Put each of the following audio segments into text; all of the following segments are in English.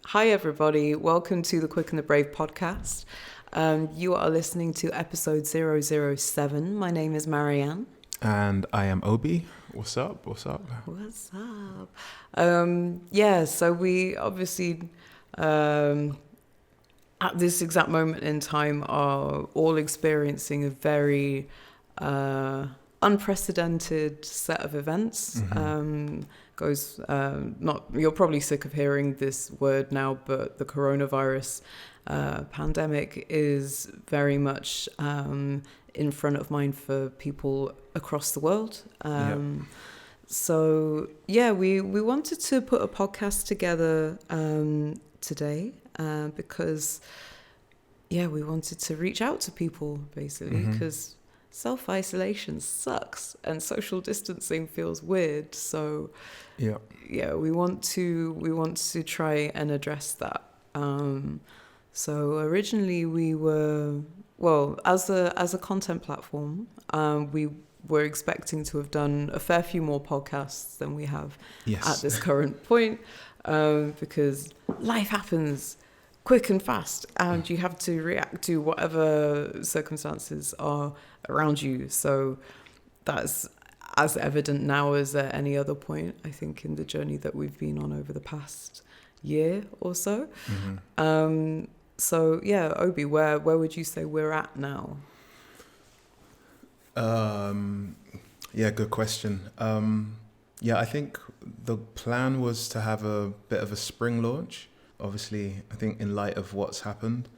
Hi everybody, welcome to the Quick and the Brave podcast. You are listening to episode 007. My name is Marianne. And I am Obi. What's up? What's up? So we obviously, at this exact moment in time, are all experiencing a very unprecedented set of events. You're probably sick of hearing this word now, but the coronavirus pandemic is very much in front of mind for people across the world. So we wanted to put a podcast together today because we wanted to reach out to people basically, because self-isolation sucks and social distancing feels weird. So we want to try and address that. So originally we were, as a content platform, we were expecting to have done a fair few more podcasts than we have at this current point, because life happens quick and fast and you have to react to whatever circumstances are around you. So that's as evident now as at any other point, I think, in the journey that we've been on over the past year or so. Obi, where would you say we're at now? Good question. I think the plan was to have a bit of a spring launch. Obviously, I think in light of what's happened,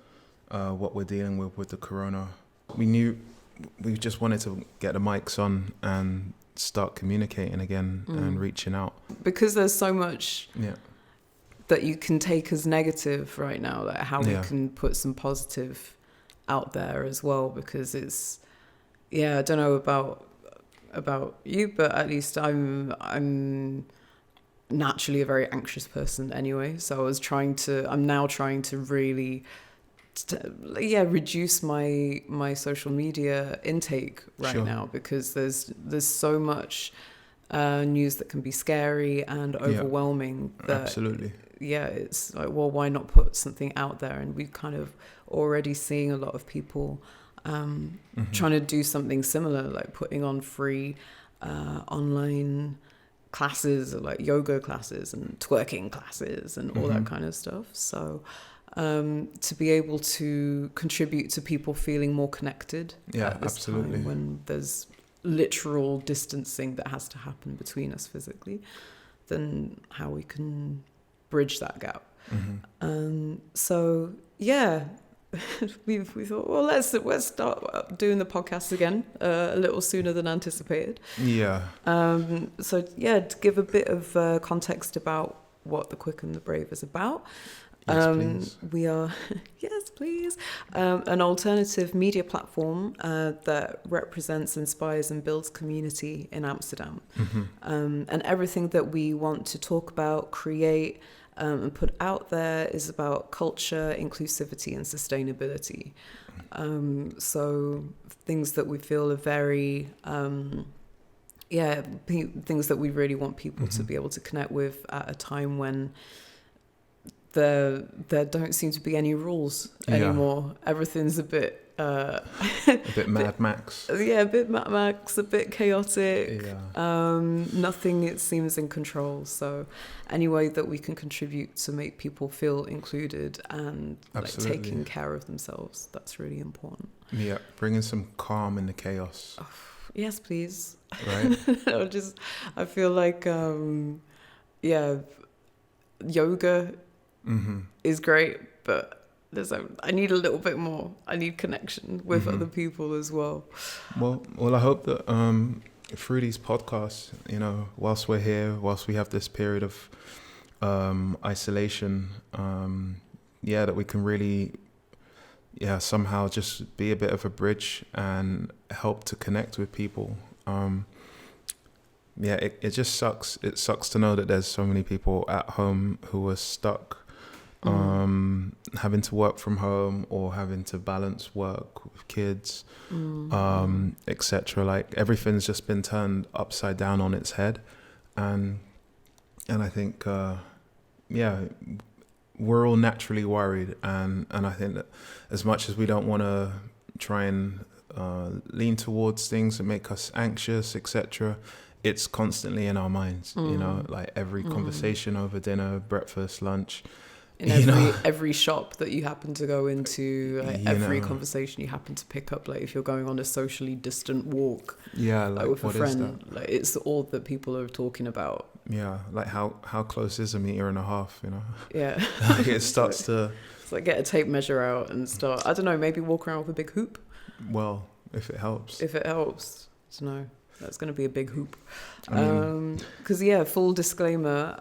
what we're dealing with the corona, we just wanted to get the mics on and start communicating again and reaching out. Because there's so much that you can take as negative right now, like how we can put some positive out there as well, because it's, I don't know about you, but at least I'm naturally a very anxious person anyway. So I'm now trying to really reduce my social media intake right now, because there's so much news that can be scary and overwhelming. Absolutely. It's like, well, why not put something out there? And we've kind of already seeing a lot of people trying to do something similar, like putting on free online classes, like yoga classes and twerking classes and all that kind of stuff. So to be able to contribute to people feeling more connected at this time when there's literal distancing that has to happen between us physically, then how we can bridge that gap. We thought, well, let's start doing the podcast again a little sooner than anticipated. To give a bit of context about what the Quick and the Brave is about. We are an alternative media platform that represents, inspires and builds community in Amsterdam. And everything that we want to talk about, create and put out there is about culture, inclusivity and sustainability. So things that we feel are very, things that we really want people to be able to connect with at a time when there don't seem to be any rules anymore. Everything's a bit a bit Mad Max. A bit Mad Max, a bit chaotic. Nothing, it seems, in control. So any way that we can contribute to make people feel included and taking care of themselves, that's really important. Bringing some calm in the chaos. Yes, please. Right. I feel like yoga is great, but I need a little bit more. I need connection with other people as well. Well, I hope that through these podcasts, whilst we're here, whilst we have this period of isolation, that we can really, somehow just be a bit of a bridge and help to connect with people. It just sucks. It sucks to know that there's so many people at home who are stuck. Having to work from home or having to balance work with kids, etc. Like everything's just been turned upside down on its head, and I think yeah, we're all naturally worried, and I think that as much as we don't want to try and lean towards things that make us anxious, etc., it's constantly in our minds. You know, like every conversation over dinner, breakfast, lunch. In every shop that you happen to go into, like every conversation you happen to pick up, like if you're going on a socially distant walk, like with a friend, like it's all that people are talking about. Yeah, like how close is 1.5 meters? You know. Yeah. Like it starts to. It's like get a tape measure out and start. I don't know. Maybe walk around with a big hoop. Well, if it helps. If it helps, I don't know. That's going to be a big hoop. I Because, full disclaimer,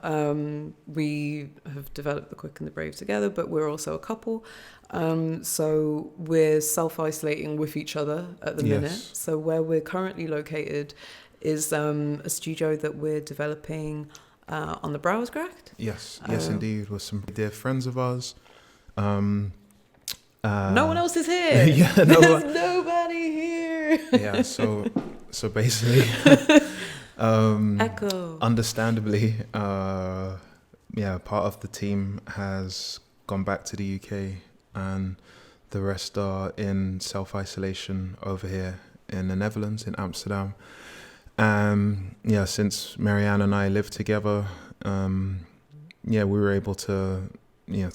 we have developed the Quick and the Brave together, but we're also a couple. So we're self-isolating with each other at the minute. So where we're currently located is a studio that we're developing on the Brouwersgracht. Yes, indeed, with some dear friends of ours. No one else is here. There's nobody here. Yeah, so basically, Echo. Understandably, part of the team has gone back to the UK, and the rest are in self-isolation over here in the Netherlands, in Amsterdam. Since Marianne and I live together, we were able to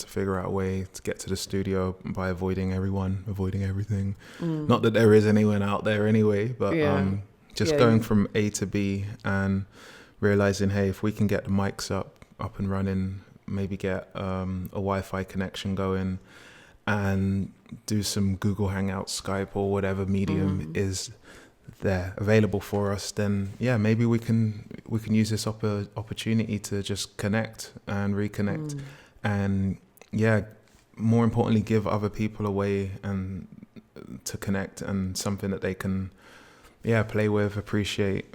figure out a way to get to the studio by avoiding everything. Not that there is anyone out there anyway, but going from A to B and realizing, hey, if we can get the mics up and running, maybe get a Wi-Fi connection going and do some Google Hangouts, Skype, or whatever medium is there available for us, then maybe we can use this opportunity to just connect and reconnect. And more importantly, give other people a way and to connect and something that they can play with, appreciate.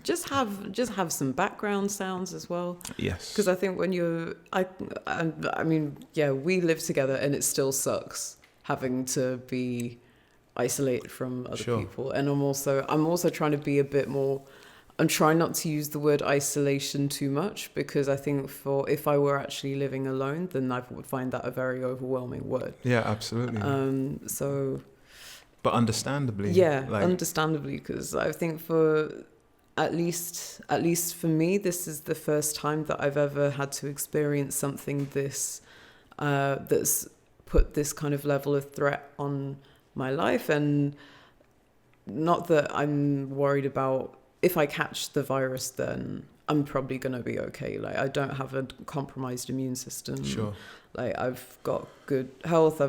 Just have some background sounds as well. Yes, because I think when we live together and it still sucks having to be isolated from other people, and I'm also trying to be a bit more. I'm trying not to use the word isolation too much, because I think if I were actually living alone, then I would find that a very overwhelming word. Yeah, absolutely. But understandably. Yeah, understandably, because I think for at least for me, this is the first time that I've ever had to experience something that's put this kind of level of threat on my life. And not that I'm worried about, if I catch the virus, then I'm probably going to be okay. Like, I don't have a compromised immune system. Sure. Like, I've got good health.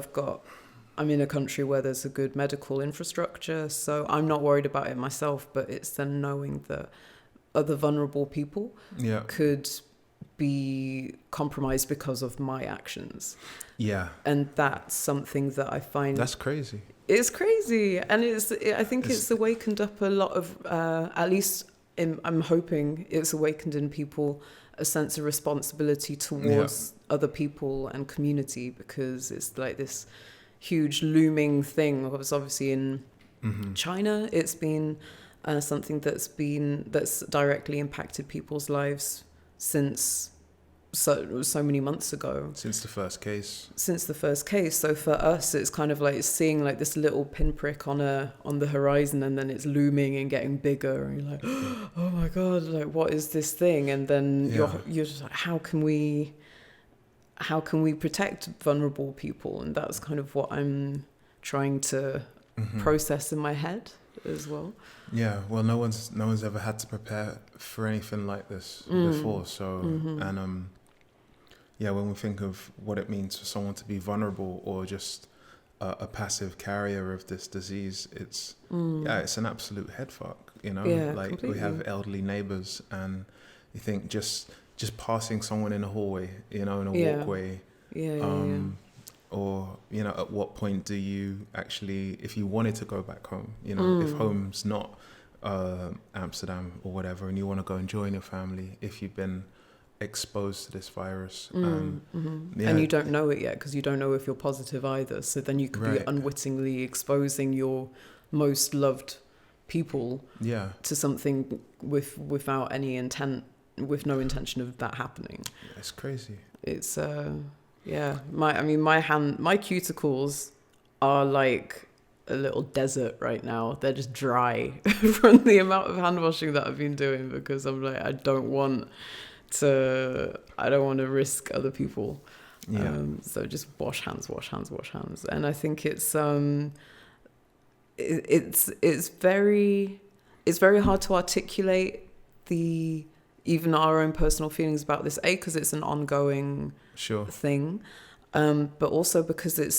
I'm in a country where there's a good medical infrastructure, so I'm not worried about it myself, but it's then knowing that other vulnerable people could be compromised because of my actions. Yeah. And that's something that I find... That's crazy. It's crazy. And I think it's awakened up a lot of, I'm hoping it's awakened in people a sense of responsibility towards other people and community, because it's like this huge looming thing. Obviously in China, it's been something that's directly impacted people's lives since so many months ago. Since the first case. So for us, it's kind of like seeing like this little pinprick on the horizon, and then it's looming and getting bigger, and you're like, oh my God, like what is this thing? And then you're just like, how can we protect vulnerable people? And that's kind of what I'm trying to process in my head as well. Yeah, well, no one's ever had to prepare for anything like this before. So, and when we think of what it means for someone to be vulnerable or just a passive carrier of this disease, it's an absolute head fuck, you know? Like completely. We have elderly neighbors, and you think just passing someone in a hallway, you know, in a walkway. Or, you know, at what point do you actually, if you wanted to go back home, you know, if home's not Amsterdam or whatever, and you want to go and join your family, if you've been exposed to this virus. And you don't know it yet, because you don't know if you're positive either. So then you could be unwittingly exposing your most loved people to something without any intent with no intention of that happening. It's crazy. It's my cuticles are like a little desert right now. They're just dry from the amount of hand washing that I've been doing, because I'm like, I don't want to risk other people. Yeah. So just wash hands. And I think it's very hard to articulate even our own personal feelings about this, because it's an ongoing thing, but also because it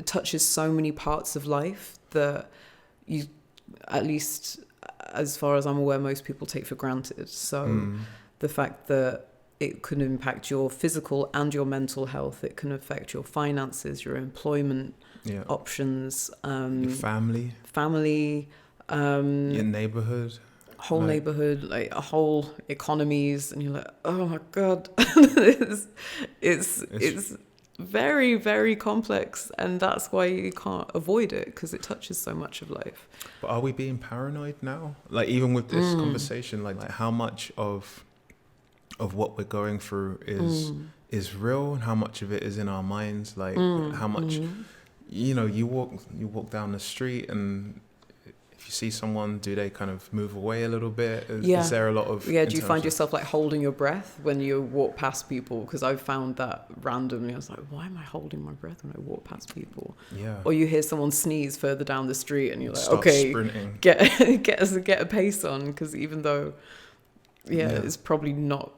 touches so many parts of life that you, at least as far as I'm aware, most people take for granted. So the fact that it can impact your physical and your mental health, it can affect your finances, your employment options, your family, your neighborhood, whole neighborhood, like a whole economies, and you're like, oh my god, it's very, very complex, and that's why you can't avoid it, because it touches so much of life. But are we being paranoid now? Like, even with this conversation, like how much of what we're going through is real, and how much of it is in our minds? Like how much, you walk down the street, and if you see someone, do they kind of move away a little bit? Is there a lot of... do you find yourself like holding your breath when you walk past people? Because I've found that randomly. I was like, why am I holding my breath when I walk past people? Yeah. Or you hear someone sneeze further down the street, and you're like, start okay, sprinting. get a pace on, because even though it's probably not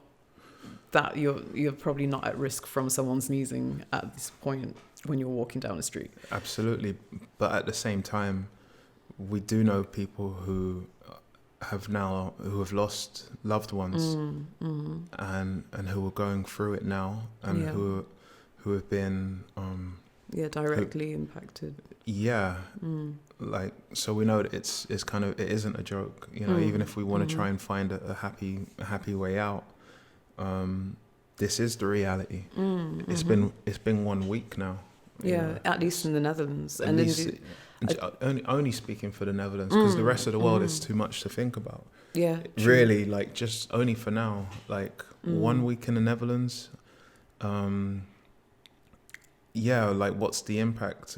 that you're probably not at risk from someone sneezing at this point when you're walking down the street. Absolutely. But at the same time, we do know people who have lost loved ones and who are going through it now, and who have been directly impacted. Like, so we know that it isn't a joke, even if we want to try and find a happy way out. This is the reality. It's been 1 week now. At least in the Netherlands, only speaking for the Netherlands, because the rest of the world is too much to think about. True. Really, like, just only for now, like 1 week in the Netherlands. Like, what's the impact?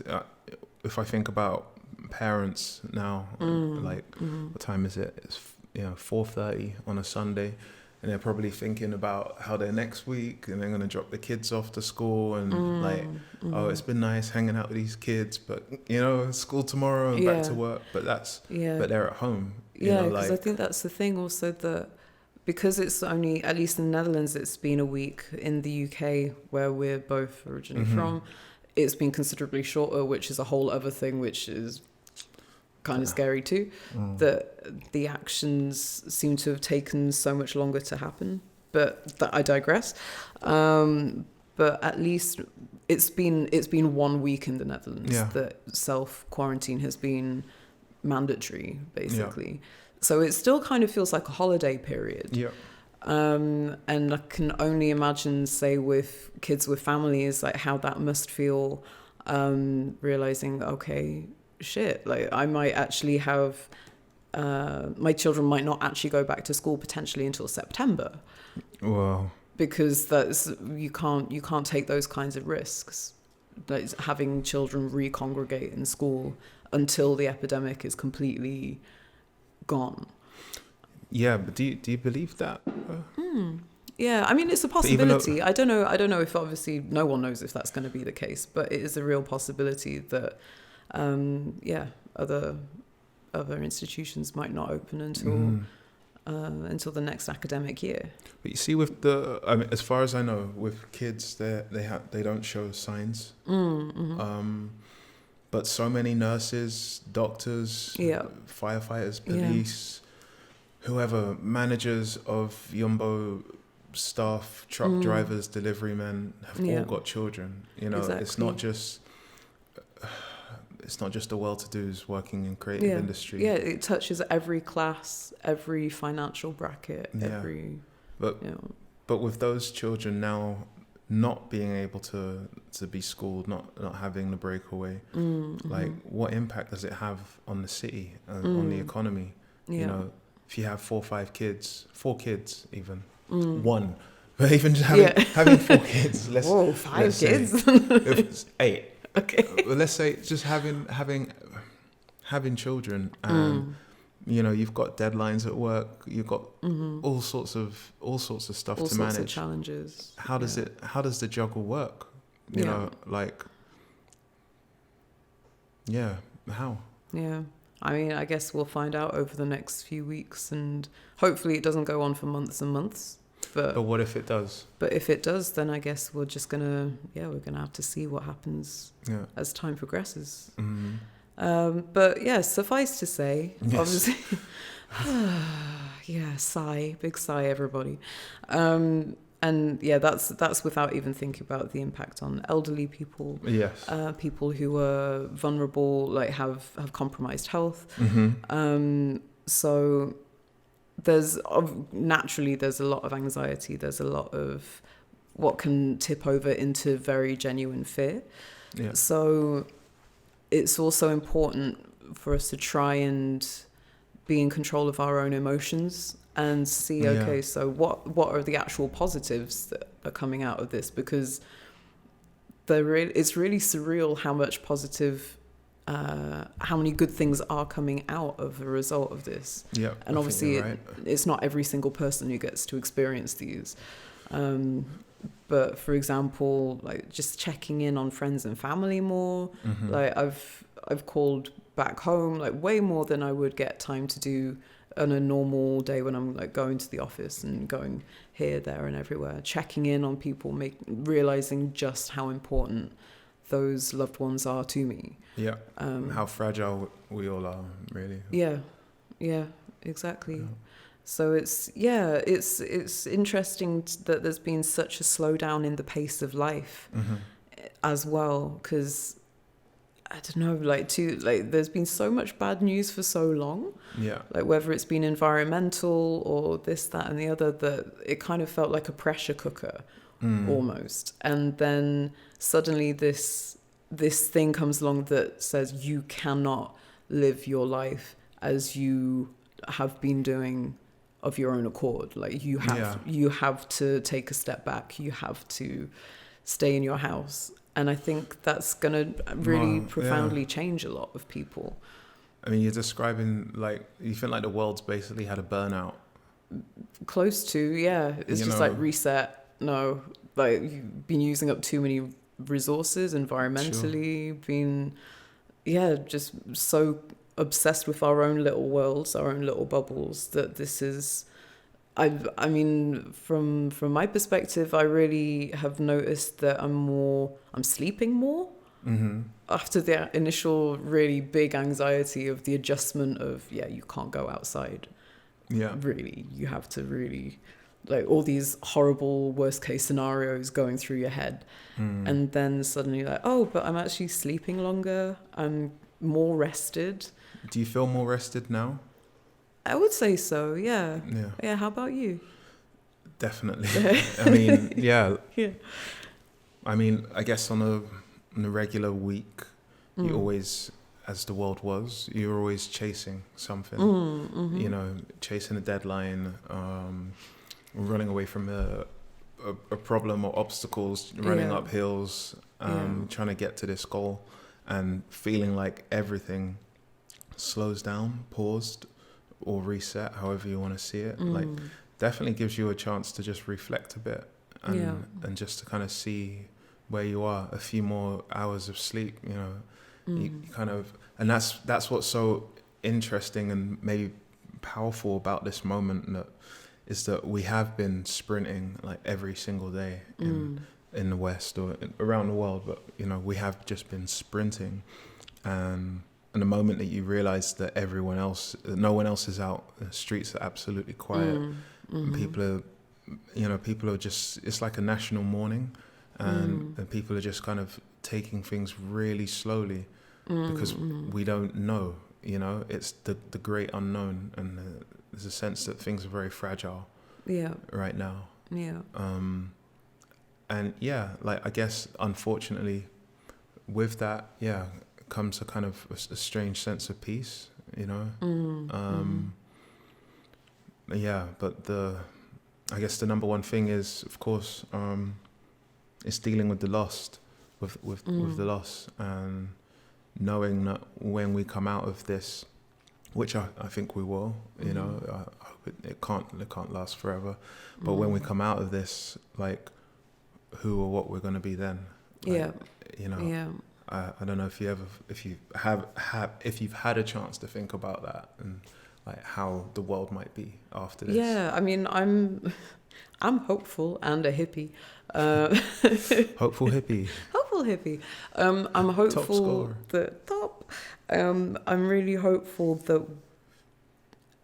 If I think about parents now, what time is it? It's 4:30 on a Sunday. And they're probably thinking about how their next week, and they're going to drop the kids off to school, and oh, it's been nice hanging out with these kids, but school tomorrow and back to work. But but they're at home. Because I think that's the thing also, that because it's only, at least in the Netherlands, it's been a week. In the UK, where we're both originally from, it's been considerably shorter, which is a whole other thing, which is kind of scary too, that the actions seem to have taken so much longer to happen. But I digress. But at least it's been 1 week in the Netherlands that self-quarantine has been mandatory, basically. So it still kind of feels like a holiday period. And I can only imagine, say, with kids with families, like how that must feel, realizing, okay, shit, like I might actually have my children might not actually go back to school potentially until September. Wow. Because you can't take those kinds of risks, like having children recongregate in school until the epidemic is completely gone. But do you believe that? I mean, it's a possibility. I don't know if, obviously no one knows if that's going to be the case, but it is a real possibility that other institutions might not open until the next academic year. But you see, as far as I know, with kids, they don't show signs. But so many nurses, doctors, firefighters, police, whoever, managers of Yumbo staff, truck drivers, delivery men, have all got children. Exactly. It's not just the well-to-dos working in creative industry. It touches every class, every financial bracket, But with those children now not being able to be schooled, not having the breakaway, like, what impact does it have on the city, on the economy? if you have 4 kids even, Mm. one, but even just having 4 kids, Whoa, 5 kids? If it's 8. Okay. Let's say just having children, and you've got deadlines at work, you've got all sorts of stuff All to sorts manage. of challenges. How does the juggle work? You know, like, how? Yeah. I mean, I guess we'll find out over the next few weeks, and hopefully it doesn't go on for months and months. But what if it does? But if it does, then I guess we're gonna have to see what happens as time progresses. Mm-hmm. But yeah, suffice to say, Yes. obviously, big sigh, everybody. And yeah, that's without even thinking about the impact on elderly people. Yes. People who are vulnerable, like have compromised health. Mm-hmm. So there's a lot of anxiety. There's a lot of what can tip over into very genuine fear. Yeah. So it's also important for us to try and be in control of our own emotions and see, okay, so what are the actual positives that are coming out of this? Because it's really surreal how much how many good things are coming out of the result of this. Yeah. And obviously it's it's not every single person who gets to experience these. But for example, like just checking in on friends and family more. Mm-hmm. Like I've called back home like way more than I would get time to do on a normal day when I'm like going to the office and going here, there and everywhere, checking in on people, realizing just how important those loved ones are to me. Yeah. How fragile we all are, really. Yeah, exactly. Yeah. So it's interesting that there's been such a slowdown in the pace of life as well, because I don't know, there's been so much bad news for so long. Yeah. Like whether it's been environmental or this, that, and the other, that it kind of felt like a pressure cooker almost. And then suddenly this thing comes along that says you cannot live your life as you have been doing of your own accord. Like you have to take a step back. You have to stay in your house. And I think that's going to really profoundly change a lot of people. I mean, you're describing, like, you feel like the world's basically had a burnout. Close to, yeah. It's just like reset. No, like you've been using up too many resources environmentally, been, just so obsessed with our own little worlds, our own little bubbles, that this is... I mean, from my perspective, I really have noticed that I'm sleeping more after the initial really big anxiety of the adjustment of, you can't go outside. Yeah. Really, you have to really, like, all these horrible worst case scenarios going through your head. And then suddenly like, oh, but I'm actually sleeping longer. I'm more rested. Do you feel more rested now? I would say so, yeah. Yeah, how about you? Definitely. I mean, yeah. I mean, I guess on a regular week, you always, as the world was, you're always chasing something. You know, chasing a deadline, running away from a problem or obstacles, running up hills, trying to get to this goal, and feeling like everything slows down, paused, or reset, however you want to see it. Like, definitely gives you a chance to just reflect a bit and just to kind of see where you are. A few more hours of sleep, you know, you kind of, and that's what's so interesting and maybe powerful about this moment, is that we have been sprinting like every single day in the West or around the world, but you know, we have just been sprinting, and the moment that you realize that no one else is out, the streets are absolutely quiet, people are just, it's like a national mourning, and people are just kind of taking things really slowly because we don't know, you know, it's the great unknown, and there's a sense that things are very fragile right now. And like, I guess unfortunately with that comes a kind of a strange sense of peace, you know. yeah, but I guess the number one thing is, of course, it's dealing with the loss, with the loss, and knowing that when we come out of this, which I think we will, you know, I hope it can't last forever, but when we come out of this, like, who or what we're going to be then. Like, you know. Yeah. I don't know if you've had a chance to think about that and like how the world might be after this. Yeah, I mean, I'm hopeful and a hippie. Hopeful hippie. Hopeful hippie. I'm hopeful Top scorer. I'm really hopeful that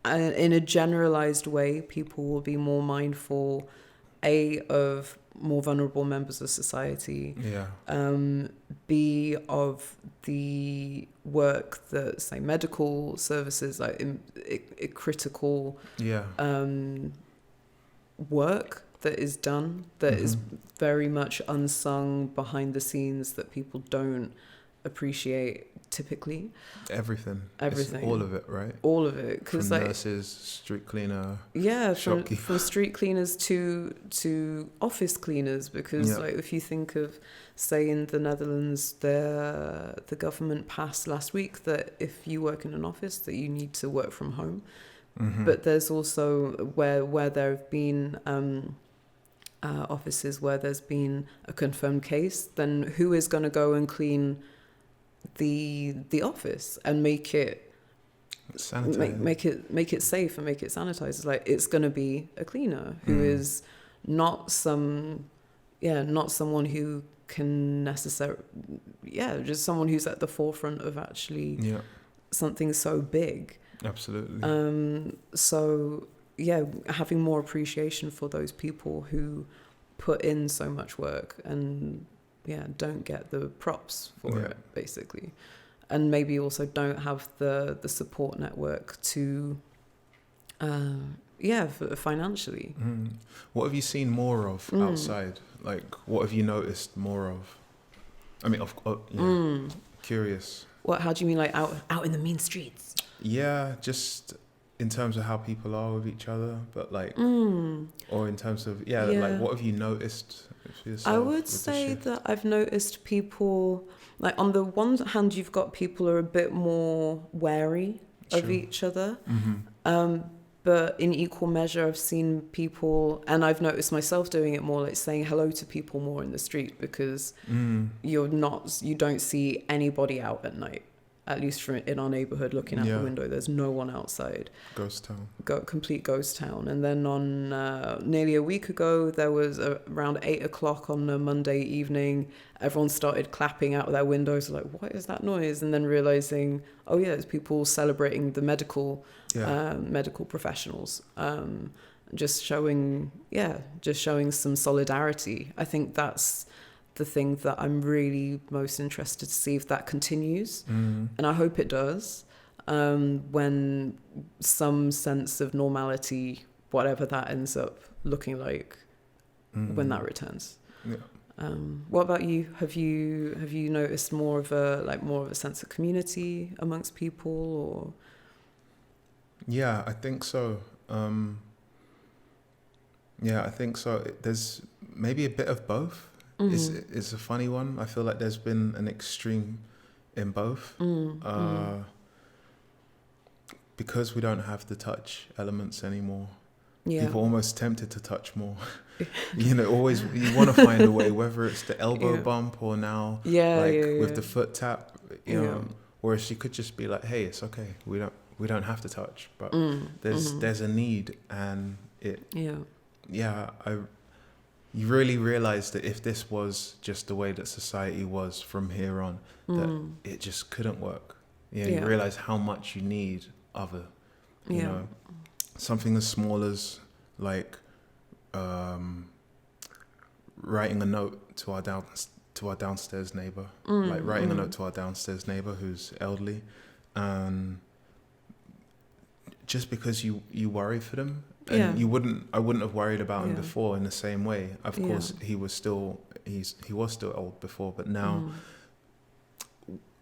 in a generalized way, people will be more mindful, of more vulnerable members of society. Yeah. B, of the work that, say, medical services, like critical work that is done, that is very much unsung behind the scenes, that people don't appreciate typically. Everything. It's all of it, right? All of it. From like, nurses, street cleaner, from street cleaners to office cleaners, because like, if you think of, say, in the Netherlands, the government passed last week that if you work in an office, that you need to work from home. But there's also where there have been offices where there's been a confirmed case, then who is going to go and clean the office and make it make it safe and make it sanitized? Like, it's going to be a cleaner who is not someone who can necessarily, just someone who's at the forefront of actually something so big. Absolutely. So having more appreciation for those people who put in so much work and don't get the props for it, basically, and maybe also don't have the support network to financially. What have you seen more of outside? Like, what have you noticed more of? I mean, curious. How do you mean, like out in the mean streets? Yeah, just in terms of how people are with each other, but like, or in terms of like, what have you noticed for yourself? I would say that I've noticed people, like, on the one hand, you've got people who are a bit more wary of each other, but in equal measure, I've seen people, and I've noticed myself doing it more, like saying hello to people more in the street, because you don't see anybody out at night. At least in our neighborhood, looking out the window, there's no one outside. Ghost town. Complete ghost town. And then on nearly a week ago, there was around 8:00 on a Monday evening, everyone started clapping out their windows, like, what is that noise? And then realizing, it's people celebrating the medical professionals. Just showing some solidarity. I think that's the thing that I'm really most interested to see if that continues. And I hope it does, when some sense of normality, whatever that ends up looking like, when that returns. What about you? Have you noticed more of a sense of community amongst people, or? Yeah, I think so. I think so. There's maybe a bit of both. It's a funny one. I feel like there's been an extreme in both. Because we don't have the touch elements anymore. People are almost tempted to touch more. Always you want to find a way, whether it's the elbow bump or now with the foot tap, whereas you could just be like, hey, it's okay. We don't have to touch, but there's a need, and you really realize that if this was just the way that society was from here on, that it just couldn't work. You realize how much you need other, you know, something as small as like writing a note to our downstairs neighbor, writing a note to our downstairs neighbor who's elderly, and just because you worry for them. And I wouldn't have worried about him before in the same way. Of course, he was still old before, but now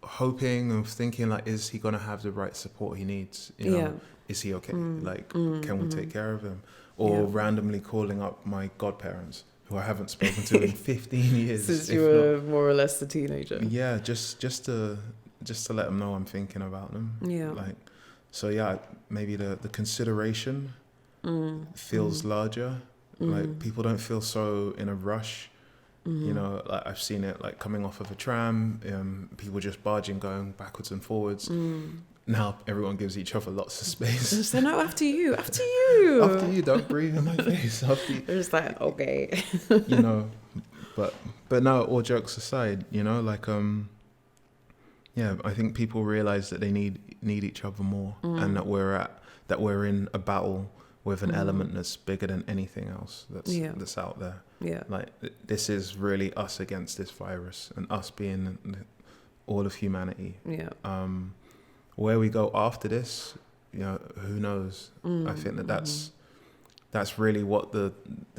hoping and thinking like, is he gonna have the right support he needs? You know, is he okay? Like, can we take care of him? Or randomly calling up my godparents, who I haven't spoken to in 15 years. Since you were more or less a teenager. Yeah, just to let them know I'm thinking about them. Yeah. Like, so yeah, maybe the consideration feels larger. Like, people don't feel so in a rush. You know, like I've seen it like coming off of a tram, people just barging, going backwards and forwards. Now everyone gives each other lots of space. So no, after you. After you, don't breathe in my face. After you. They're just like, okay. You know, but no, all jokes aside, you know, like yeah, I think people realize that they need each other more, and that we're in a battle with an element that's bigger than anything else that's out there. Yeah. Like, this is really us against this virus, and us being all of humanity. Yeah. Where we go after this, you know, who knows? I think that's really what the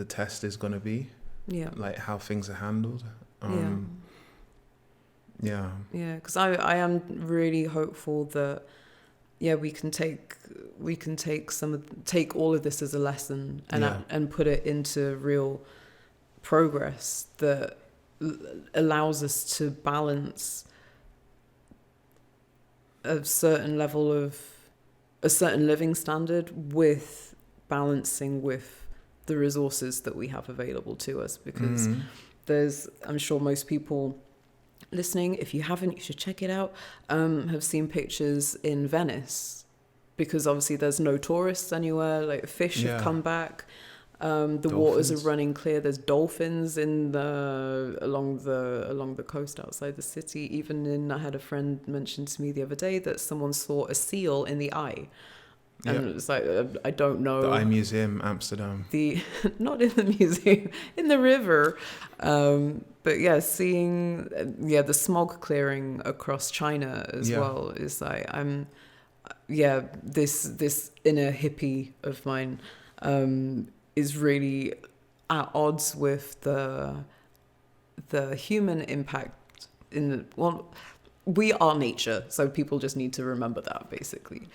test is going to be. Yeah. Like, how things are handled. Yeah. Yeah, because I am really hopeful that we can take all of this as a lesson and put it into real progress that allows us to balance a certain living standard with balancing with the resources that we have available to us, because I'm sure most people listening, if you haven't, you should check it out, have seen pictures in Venice, because obviously there's no tourists anywhere, like fish have come back, the waters are running clear, there's dolphins along the coast outside the city. Even I had a friend mention to me the other day that someone saw a seal in the eye. And it was like, I don't know. The Eye Museum, Amsterdam. Not in the museum, in the river. But yeah, seeing the smog clearing across China as well is like, this inner hippie of mine is really at odds with the human impact we are nature, so people just need to remember that, basically.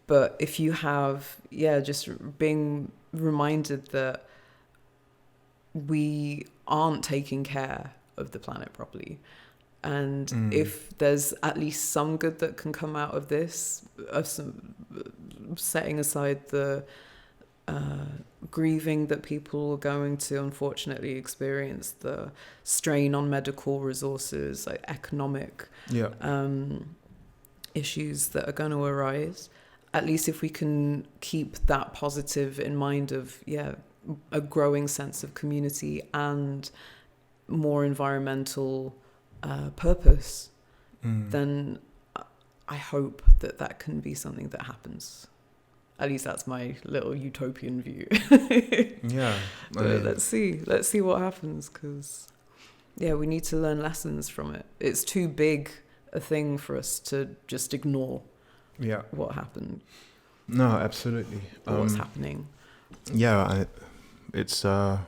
But if you have, just being reminded that we aren't taking care of the planet properly, and if there's at least some good that can come out of this, setting aside the grieving that people are going to unfortunately experience, the strain on medical resources, like economic issues that are going to arise, at least if we can keep that positive in mind of a growing sense of community and more environmental purpose, then I hope that can be something that happens. At least that's my little utopian view. But let's see what happens, because we need to learn lessons from it. It's too big a thing for us to just ignore what happened. No, absolutely. What's happening. It's I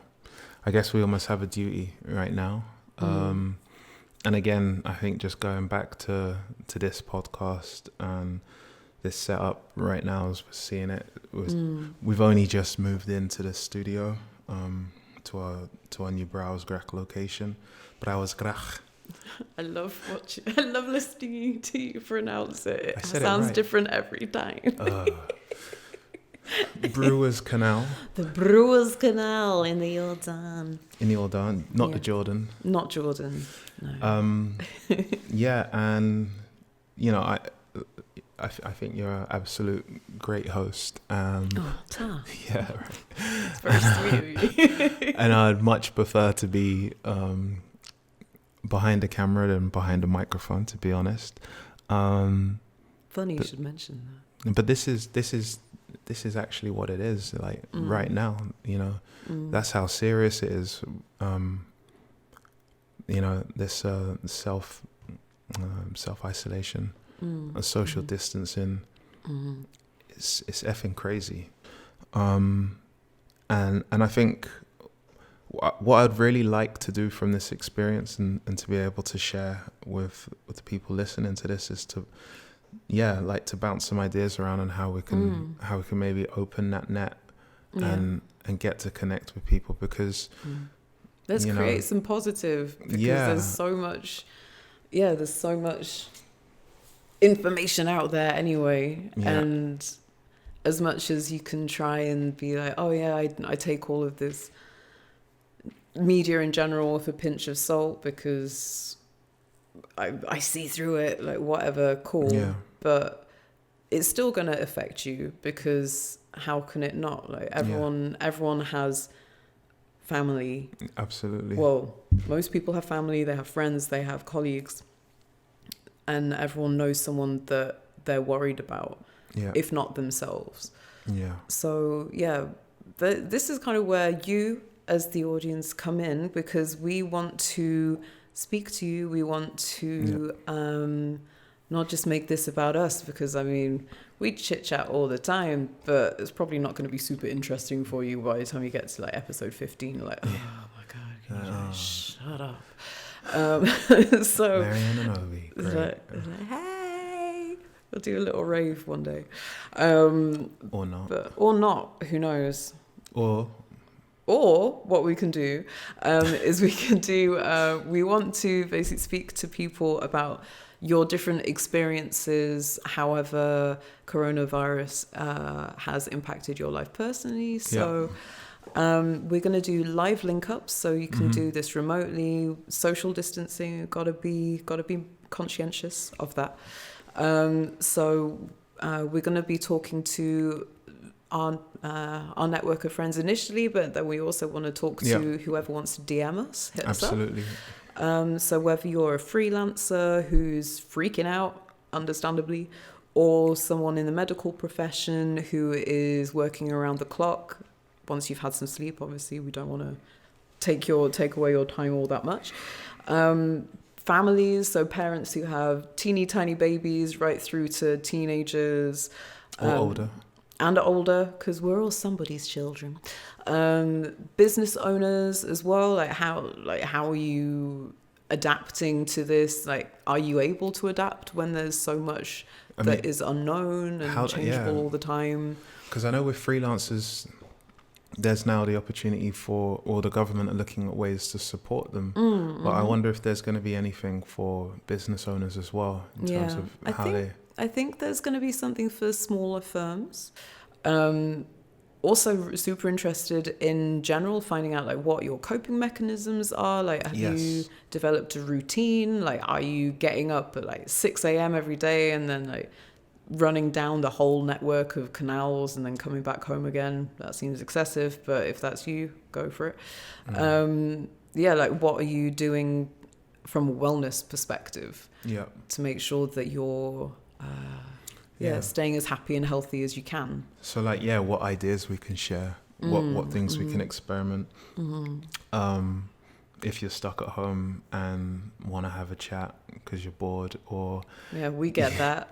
guess we almost have a duty right now. And again, I think just going back to this podcast and this setup right now, as we're seeing it, we've only just moved into the studio to our new Brouwersgracht location. Brouwersgracht. I love listening to you pronounce it. It sounds right. different every time. Brewers Canal. The Brewers Canal in the Jordan. Not the Jordan. Not Jordan. No. And you know, I think you're an absolute great host. Ta. Yeah, right. It's very sweet of you. And I'd much prefer to be behind the camera than behind a microphone, to be honest. Funny you should mention that. But this is actually what it is, like right now, you know. That's how serious it is. You know, this self isolation, social distancing. It's effing crazy. And I think what I'd really like to do from this experience and to be able to share with the people listening to this is to, like to bounce some ideas around on how we can maybe open that net and get to connect with people, because let's create some positive, because there's so much information out there anyway, and as much as you can try and be like, oh yeah, I take all of this media in general with a pinch of salt because I see through it, like whatever, cool, but it's still going to affect you, because how can it not? Like everyone has family. Absolutely. Well, most people have family, they have friends, they have colleagues, and everyone knows someone that they're worried about, if not themselves. So this is kind of where you as the audience come in, because we want to speak to you. We want to not just make this about us, because I mean, we chit chat all the time, but it's probably not going to be super interesting for you by the time you get to like episode 15. You're like, oh my god, can you just shut up? So Marianne and Obi, great. Like, hey, we'll do a little rave one day, or not, who knows? Or what we can do is we want to basically speak to people about your different experiences, however coronavirus has impacted your life personally. So we're going to do live link ups, so you can do this remotely. Social distancing, gotta be conscientious of that. So we're going to be talking to our network of friends initially, but then we also want to talk to whoever wants to DM us, hit us up. Absolutely. So whether you're a freelancer who's freaking out, understandably, or someone in the medical profession who is working around the clock, once you've had some sleep, obviously we don't want to take away your time all that much. Families, so parents who have teeny tiny babies right through to teenagers. Or older. And older, because we're all somebody's children. Business owners as well, like how are you adapting to this? Like, are you able to adapt when there's so much that is unknown and changeable all the time? Because I know with freelancers, there's now the opportunity or the government are looking at ways to support them. But I wonder if there's going to be anything for business owners as well in terms of I think there's going to be something for smaller firms. Also super interested in general, finding out like what your coping mechanisms are. Like, have you developed a routine? Like, are you getting up at like 6 a.m. every day and then like running down the whole network of canals and then coming back home again? That seems excessive, but if that's you, go for it. Like what are you doing from a wellness perspective to make sure that you're staying as happy and healthy as you can? So like, what ideas we can share, what things we can experiment. If you're stuck at home and want to have a chat because you're bored, or we get that.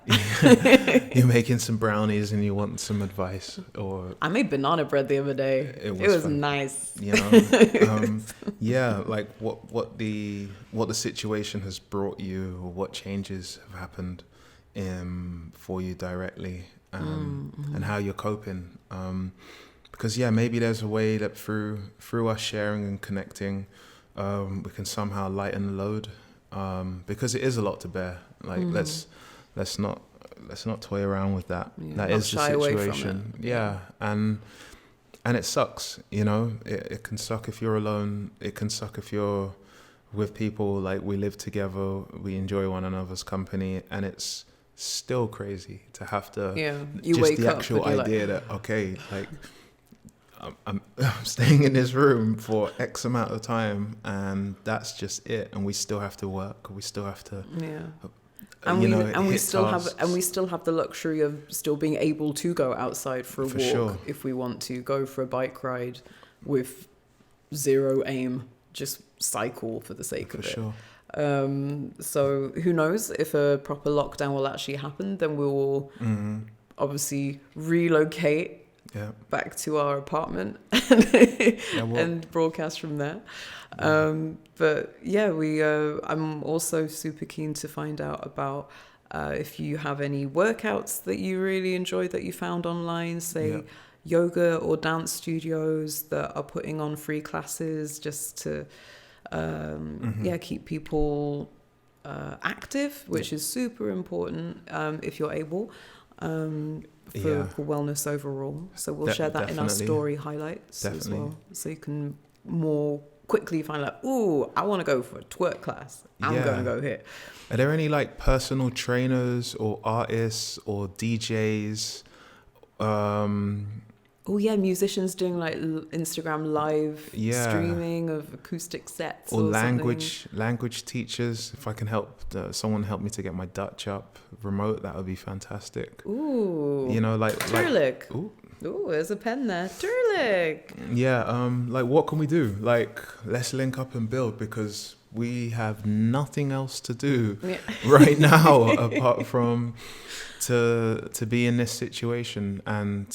You're making some brownies and you want some advice, or I made banana bread the other day. It was nice. You know, like what the situation has brought you, or what changes have happened for you directly, and how you're coping. Because maybe there's a way that through us sharing and connecting, we can somehow lighten the load, because it is a lot to bear. Like let's not toy around with that. That is the situation. And it sucks. You know, it can suck if you're alone. It can suck if you're with people. Like, we live together, we enjoy one another's company, and it's still crazy to have to you just wake the up actual and idea that I'm staying in this room for X amount of time, and that's just it. And we still have to work. We still have to, we still have the luxury of still being able to go outside for a walk if we want to, go for a bike ride with zero aim, just cycle for the sake of it. Sure. So who knows if a proper lockdown will actually happen? Then we will obviously relocate back to our apartment and broadcast from there. But yeah, I'm also super keen to find out about if you have any workouts that you really enjoy that you found online, say yoga or dance studios that are putting on free classes just to keep people active, which is super important if you're able, for wellness overall. So we'll share that in our story highlights as well, so you can more quickly find like, ooh, I want to go for a twerk class. I'm going to go here. Are there any like personal trainers or artists or DJs? Oh yeah, musicians doing like Instagram live streaming of acoustic sets, or language teachers. If I can help someone help me to get my Dutch up remote, that would be fantastic. Ooh, like Turlik. Ooh, there's a pen there. Turlik. Yeah, like what can we do? Like, let's link up and build, because we have nothing else to do right now apart from to be in this situation, and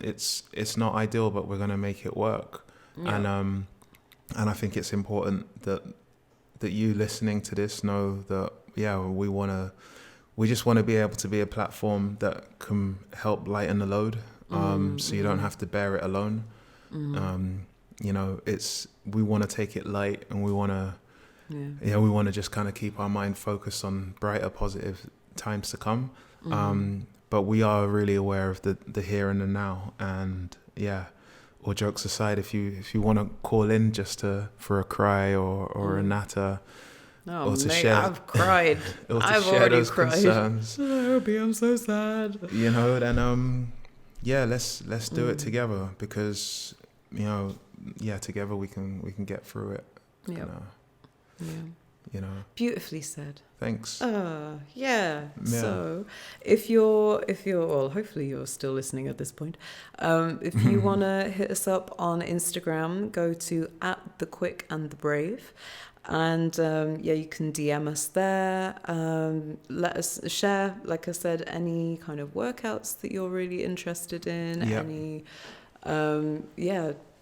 it's not ideal, but we're gonna make it work. And I think it's important that you listening to this know that we just want to be able to be a platform that can help lighten the load, so you don't have to bear it alone. We want to take it light, and we want to just kind of keep our mind focused on brighter, positive times to come. But we are really aware of the here and the now, and all jokes aside, if you want to call in just for a cry or a natter, or to share, I've cried. Or to I've share already those cried. Concerns. I'm so sad. Then let's do it together, because together we can get through it. Beautifully said. Thanks. So if you're well, hopefully you're still listening at this point. If you want to hit us up on Instagram, go to @thequickandthebrave, and you can DM us there. Let us share, like I said, any kind of workouts that you're really interested in, any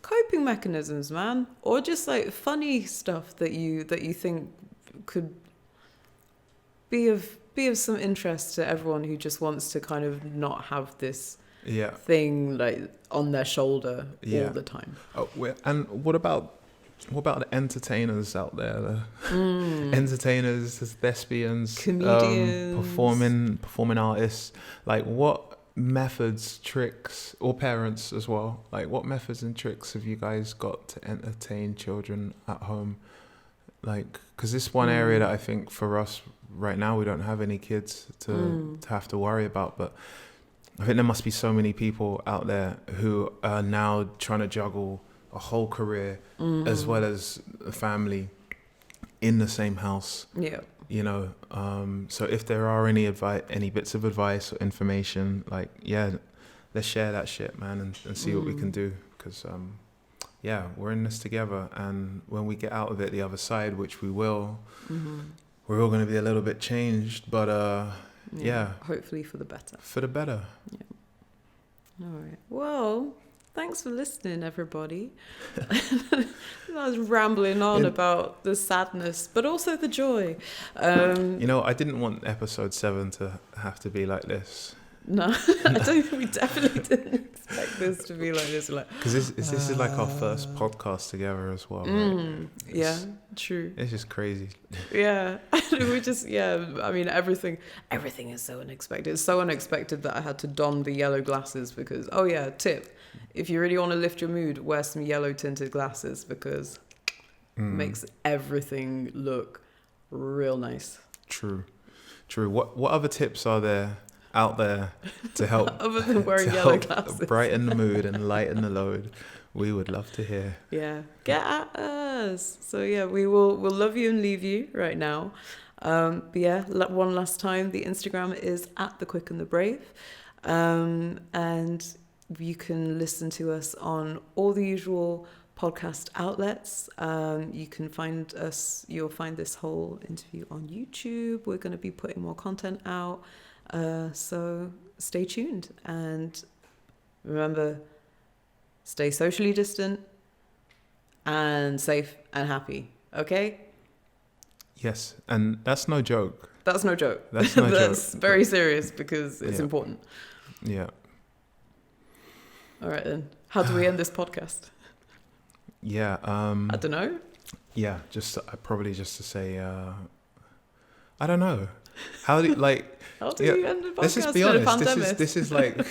coping mechanisms, man, or just like funny stuff that you think could be of some interest to everyone who just wants to kind of not have this thing like on their shoulder all the time. And what about the entertainers out there? Entertainers, thespians, comedians, performing artists. Like, what methods, tricks, or parents as well? Like, what methods and tricks have you guys got to entertain children at home? Like, because this one area that I think for us right now, we don't have any kids to have to worry about, but I think there must be so many people out there who are now trying to juggle a whole career as well as a family in the same house. So if there are any bits of advice or information, like, let's share that shit, man, and see what we can do, because we're in this together, and when we get out of it the other side, which we will, we're all going to be a little bit changed, but hopefully for the better. All right, well, thanks for listening, everybody. I was rambling on about the sadness, but also the joy. I didn't want episode 7 to have to be like this. No, I don't think we definitely didn't expect this to be like this. Because this is like our first podcast together as well. Right? True. It's just crazy. We just, I mean, everything is so unexpected. It's so unexpected that I had to don the yellow glasses because, tip, if you really want to lift your mood, wear some yellow tinted glasses, because it makes everything look real nice. True. What other tips are there out there to help other than wearing yellow glasses, brighten the mood and lighten the load? We would love to hear. Get at us. So we'll love you and leave you right now. One last time, the Instagram is @thequickandthebrave, and you can listen to us on all the usual podcast outlets. You can find us, you'll find this whole interview on YouTube. We're going to be putting more content out. So stay tuned, and Remember, stay socially distant and safe and happy. Okay? Yes, and that's no joke. That's no joke. That's no That's joke. very serious because it's important. Yeah. All right then. How do we end this podcast? Yeah. I don't know. Yeah, probably just to say, I don't know. How do you, like? How do you end the podcast? Let's just be in a honest. pandemic? This is like,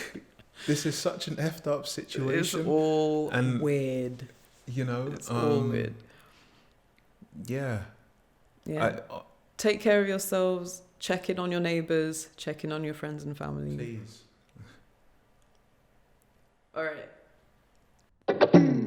this is such an effed up situation. It's all and, weird. You know, it's all weird. Yeah. Yeah. Take care of yourselves. Check in on your neighbors. Check in on your friends and family. Please. All right.